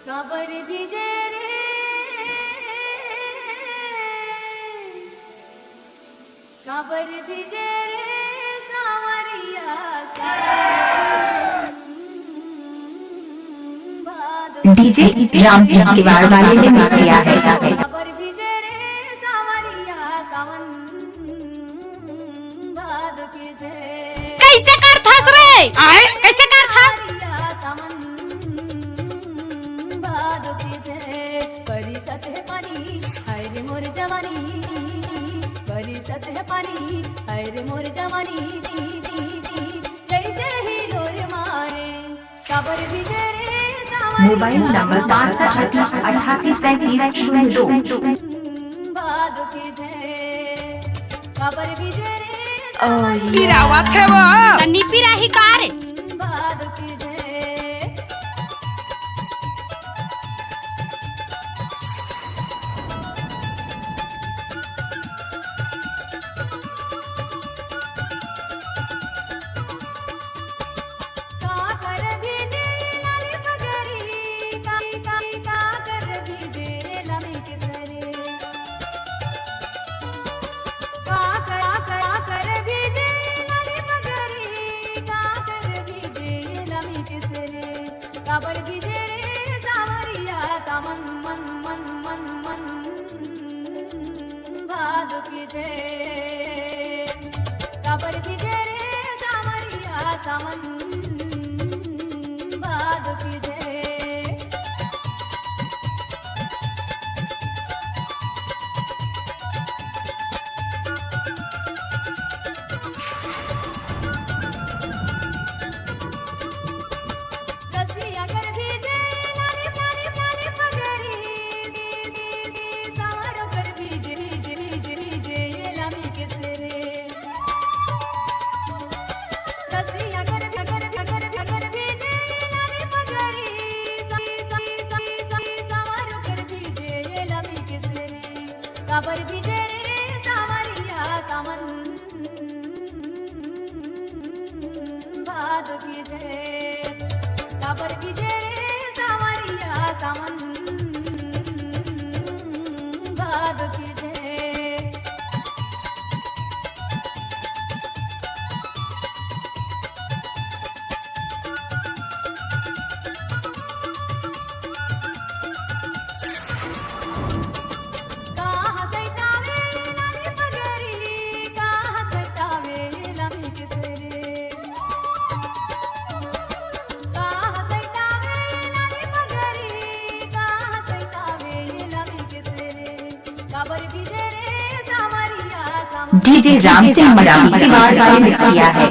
काबर भिजे रे काबर भिजे रे सावरिया डीजे राम सिंह किवाड़ वाले ने मिक्स किया है। काबर भिजे रे सावरिया सावन भाद के जे कैसे कर थास रे कैसे कर थास परिसत है पानी हाय रे मोर जवानी परिसत है पानी हाय रे मोर जवानी जैसे ही लोर मारे काबर भिजे रे मोबाइल नंबर 6538873002। भाद के जे काबर भिजे रे पिरावत है वो तन्नी पिराही कार भाद के जे काबर भिजे रे सावरिया सामन मन मन मन मन भाद की जे काबर भिजे रे सावरिया सामन भाद की जे काबर भिजे रे सावरिया सामन भाद की जे काबर भिजे रे सावरिया सामन भाद की जे डीजे राम सिंह किवाड़ वाले ने मिक्स किया है।